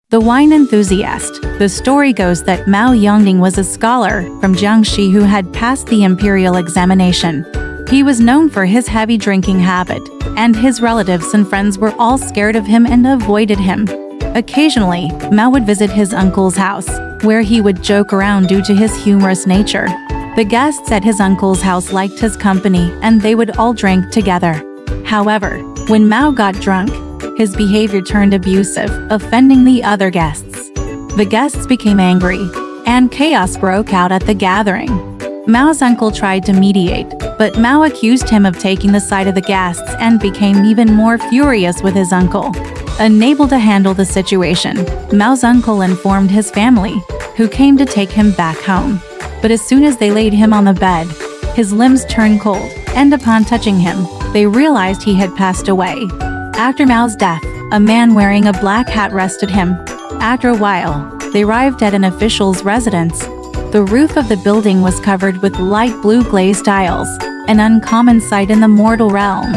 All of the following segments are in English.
The wine enthusiast. The story goes that Mao Yongning was a scholar from Jiangxi who had passed the imperial examination. He was known for his heavy drinking habit, and his relatives and friends were all scared of him and avoided him. Occasionally, Mao would visit his uncle's house, where he would joke around due to his humorous nature. The guests at his uncle's house liked his company, and they would all drink together. However, when Mao got drunk, his behavior turned abusive, offending the other guests. The guests became angry, and chaos broke out at the gathering. Mao's uncle tried to mediate, but Mao accused him of taking the side of the guests and became even more furious with his uncle. Unable to handle the situation, Mao's uncle informed his family, who came to take him back home. But as soon as they laid him on the bed, his limbs turned cold, and upon touching him, they realized he had passed away. After Mao's death, a man wearing a black hat arrested him. After a while, they arrived at an official's residence. The roof of the building was covered with light blue glazed tiles, an uncommon sight in the mortal realm.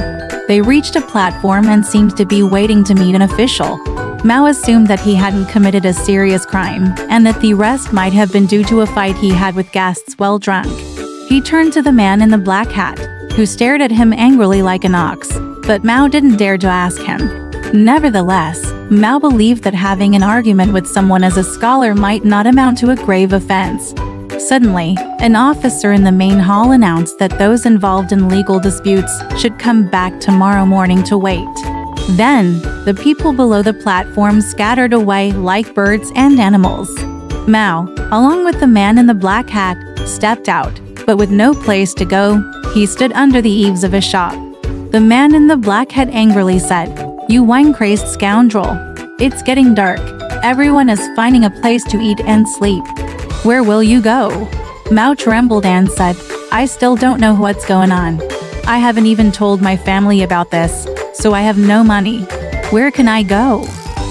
They reached a platform and seemed to be waiting to meet an official. Mao assumed that he hadn't committed a serious crime, and that the arrest might have been due to a fight he had with guests while drunk. He turned to the man in the black hat, who stared at him angrily like an ox, but Mao didn't dare to ask him. Nevertheless, Mao believed that having an argument with someone as a scholar might not amount to a grave offense. Suddenly, an officer in the main hall announced that those involved in legal disputes should come back tomorrow morning to wait. Then, the people below the platform scattered away like birds and animals. Mao, along with the man in the black hat, stepped out, but with no place to go, he stood under the eaves of a shop. The man in the black hat angrily said, "You wine-crazed scoundrel! It's getting dark. Everyone is finding a place to eat and sleep. Where will you go?" Mao trembled and said, "I still don't know what's going on. I haven't even told my family about this, so I have no money. Where can I go?"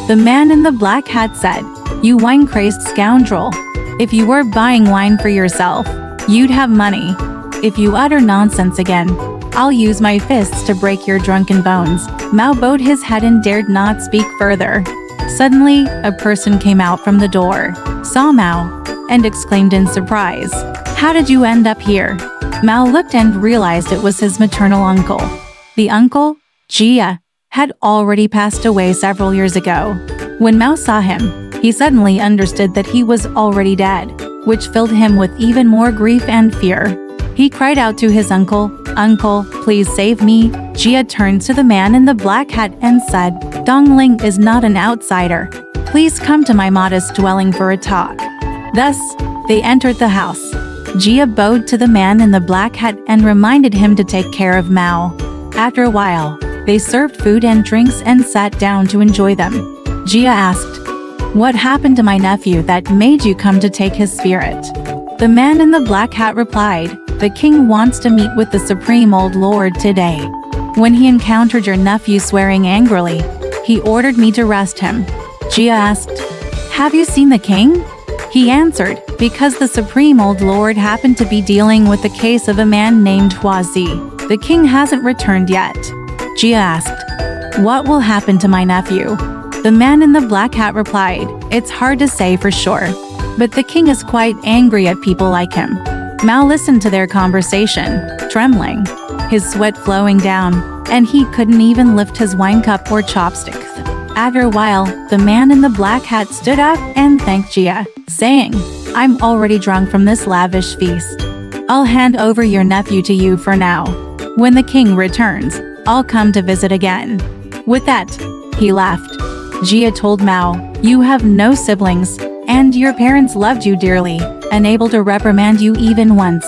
The man in the black hat said, "You wine-crazed scoundrel! If you were buying wine for yourself, you'd have money. If you utter nonsense again, I'll use my fists to break your drunken bones." Mao bowed his head and dared not speak further. Suddenly, a person came out from the door, saw Mao, and exclaimed in surprise, "How did you end up here?" Mao looked and realized it was his maternal uncle. The uncle, Jia, had already passed away several years ago. When Mao saw him, he suddenly understood that he was already dead, which filled him with even more grief and fear. He cried out to his uncle, "Uncle, please save me." Jia turned to the man in the black hat and said, "Dongling is not an outsider. Please come to my modest dwelling for a talk." Thus, they entered the house. Jia bowed to the man in the black hat and reminded him to take care of Mao. After a while, they served food and drinks and sat down to enjoy them. Jia asked, "What happened to my nephew that made you come to take his spirit?" The man in the black hat replied, "The king wants to meet with the Supreme Old Lord today. When he encountered your nephew swearing angrily, he ordered me to arrest him." Jia asked, "Have you seen the king?" He answered, "Because the Supreme Old Lord happened to be dealing with the case of a man named Huazi. The king hasn't returned yet." Jia asked, "What will happen to my nephew?" The man in the black hat replied, "It's hard to say for sure, but the king is quite angry at people like him." Mao listened to their conversation, trembling, his sweat flowing down, and he couldn't even lift his wine cup or chopsticks. After a while, the man in the black hat stood up and thanked Jia, saying, "I'm already drunk from this lavish feast. I'll hand over your nephew to you for now. When the king returns, I'll come to visit again." With that, he laughed. Jia told Mao, "You have no siblings, and your parents loved you dearly, unable to reprimand you even once.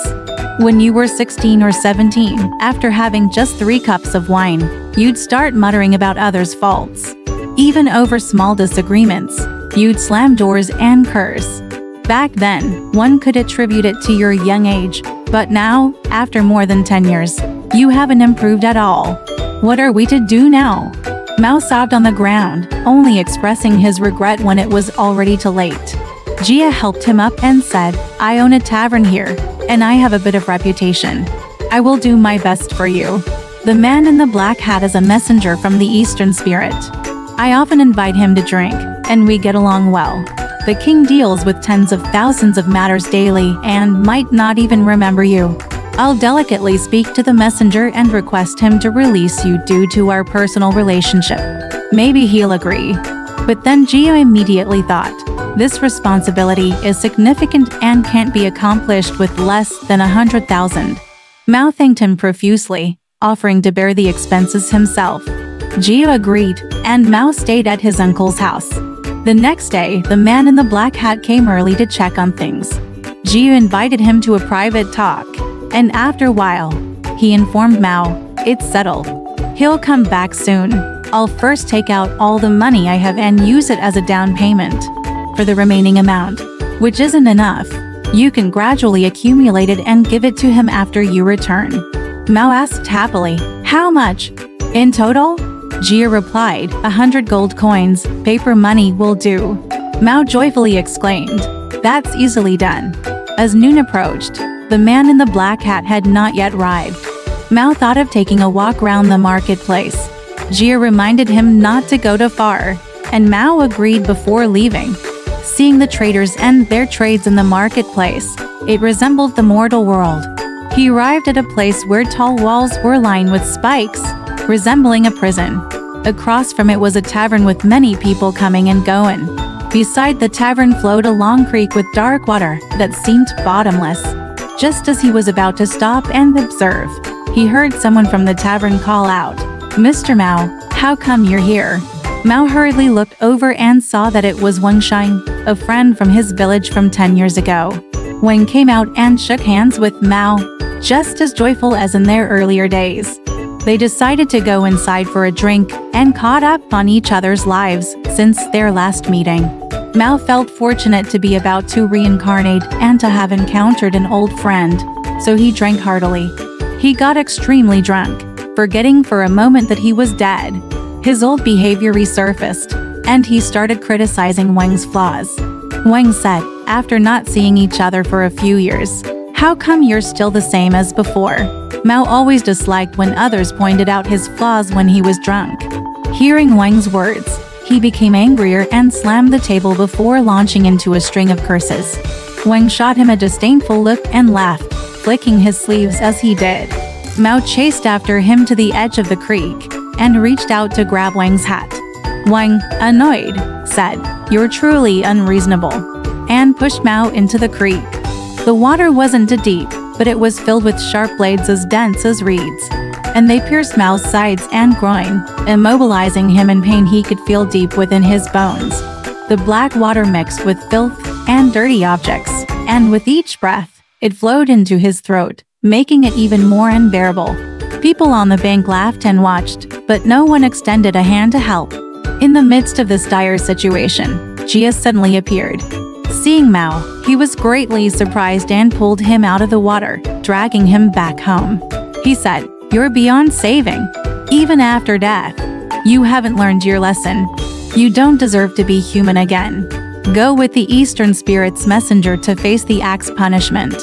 When you were 16 or 17, after having just 3 cups of wine, you'd start muttering about others' faults. Even over small disagreements, you'd slam doors and curse. Back then, one could attribute it to your young age, but now, after more than 10 years, you haven't improved at all. What are we to do now?" Mao sobbed on the ground, only expressing his regret when it was already too late. Jia helped him up and said, "I own a tavern here, and I have a bit of reputation. I will do my best for you." The man in the black hat is a messenger from the Eastern spirit. I often invite him to drink, and we get along well. The king deals with tens of thousands of matters daily and might not even remember you. I'll delicately speak to the messenger and request him to release you due to our personal relationship. Maybe he'll agree. But then Gia immediately thought, this responsibility is significant and can't be accomplished with less than 100,000. Mao thanked him profusely, offering to bear the expenses himself. Gia agreed, and Mao stayed at his uncle's house. The next day, the man in the black hat came early to check on things. Gia invited him to a private talk, and after a while, he informed Mao, it's settled. He'll come back soon. I'll first take out all the money I have and use it as a down payment. For the remaining amount, which isn't enough, you can gradually accumulate it and give it to him after you return. Mao asked happily, how much? In total? Gia replied, 100 gold coins, paper money will do. Mao joyfully exclaimed, that's easily done. As noon approached, the man in the black hat had not yet arrived. Mao thought of taking a walk around the marketplace. Gia reminded him not to go too far, and Mao agreed before leaving. Seeing the traders and their trades in the marketplace, it resembled the mortal world. He arrived at a place where tall walls were lined with spikes, resembling a prison. Across from it was a tavern with many people coming and going. Beside the tavern flowed a long creek with dark water that seemed bottomless. Just as he was about to stop and observe, he heard someone from the tavern call out, Mr. Mao, how come you're here? Mao hurriedly looked over and saw that it was Wang Shang, a friend from his village from 10 years ago. Wang came out and shook hands with Mao, just as joyful as in their earlier days. They decided to go inside for a drink and caught up on each other's lives since their last meeting. Mao felt fortunate to be about to reincarnate and to have encountered an old friend, so he drank heartily. He got extremely drunk, forgetting for a moment that he was dead. His old behavior resurfaced, and he started criticizing Wang's flaws. Wang said, after not seeing each other for a few years, how come you're still the same as before? Mao always disliked when others pointed out his flaws when he was drunk. Hearing Wang's words, he became angrier and slammed the table before launching into a string of curses. Wang shot him a disdainful look and laughed, flicking his sleeves as he did. Mao chased after him to the edge of the creek and reached out to grab Wang's hat. Wang, annoyed, said, you're truly unreasonable, and pushed Mao into the creek. The water wasn't too deep, but it was filled with sharp blades as dense as reeds, and they pierced Mao's sides and groin, immobilizing him in pain he could feel deep within his bones. The black water mixed with filth and dirty objects, and with each breath, it flowed into his throat, making it even more unbearable. People on the bank laughed and watched, but no one extended a hand to help. In the midst of this dire situation, Gia suddenly appeared. Seeing Mao, he was greatly surprised and pulled him out of the water, dragging him back home. He said, you're beyond saving. Even after death, you haven't learned your lesson. You don't deserve to be human again. Go with the Eastern Spirit's messenger to face the axe punishment.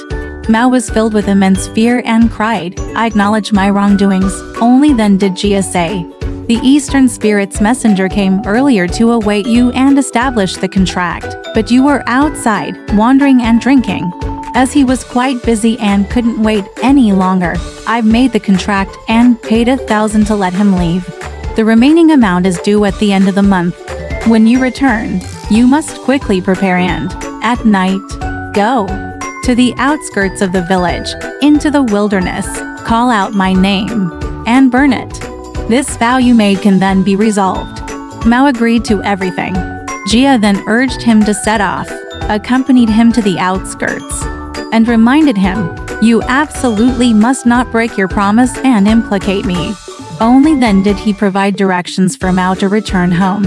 Mao was filled with immense fear and cried, I acknowledge my wrongdoings. Only then did Gia say, the Eastern Spirit's messenger came earlier to await you and establish the contract, but you were outside, wandering and drinking. As he was quite busy and couldn't wait any longer, I've made the contract and paid 1,000 to let him leave. The remaining amount is due at the end of the month. When you return, you must quickly prepare and, at night, go to the outskirts of the village, into the wilderness, call out my name, and burn it. This vow you made can then be resolved. Mao agreed to everything. Gia then urged him to set off, accompanied him to the outskirts, and reminded him, you absolutely must not break your promise and implicate me. Only then did he provide directions for Mao to return home.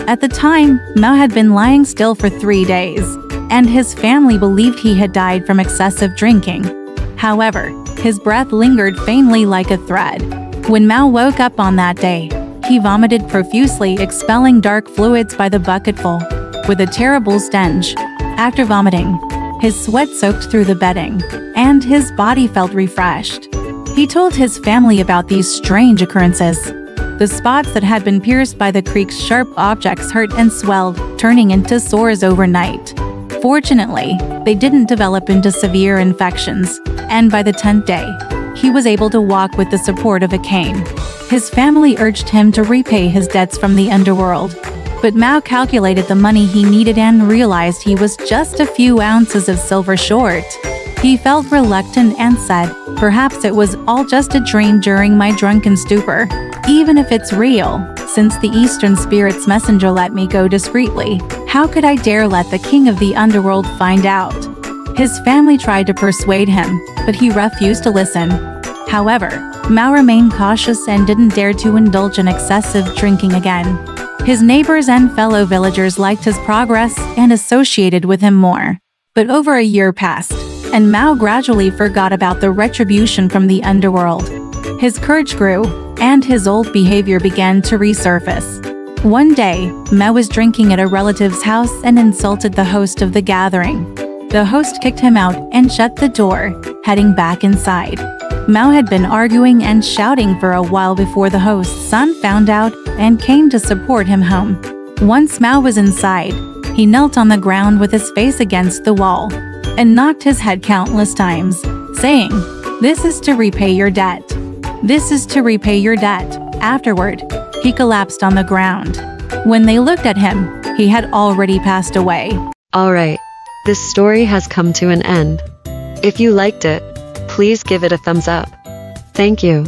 At the time, Mao had been lying still for 3 days, and his family believed he had died from excessive drinking. However, his breath lingered faintly like a thread. When Mao woke up on that day, he vomited profusely, expelling dark fluids by the bucketful, with a terrible stench. After vomiting, his sweat soaked through the bedding, and his body felt refreshed. He told his family about these strange occurrences. The spots that had been pierced by the creek's sharp objects hurt and swelled, turning into sores overnight. Fortunately, they didn't develop into severe infections, and by the 10th day, he was able to walk with the support of a cane. His family urged him to repay his debts from the underworld, but Mao calculated the money he needed and realized he was just a few ounces of silver short. He felt reluctant and said, "Perhaps it was all just a dream during my drunken stupor. Even if it's real, since the Eastern Spirit's messenger let me go discreetly, how could I dare let the king of the underworld find out?" His family tried to persuade him, but he refused to listen. However, Mao remained cautious and didn't dare to indulge in excessive drinking again. His neighbors and fellow villagers liked his progress and associated with him more. But over a year passed, and Mao gradually forgot about the retribution from the underworld. His courage grew, and his old behavior began to resurface. One day, Mao was drinking at a relative's house and insulted the host of the gathering. The host kicked him out and shut the door, heading back inside. Mao had been arguing and shouting for a while before the host's son found out and came to support him home. Once Mao was inside, he knelt on the ground with his face against the wall and knocked his head countless times, saying, "This is to repay your debt. This is to repay your debt." Afterward, he collapsed on the ground. When they looked at him, he had already passed away. Alright, this story has come to an end. If you liked it, please give it a thumbs up. Thank you.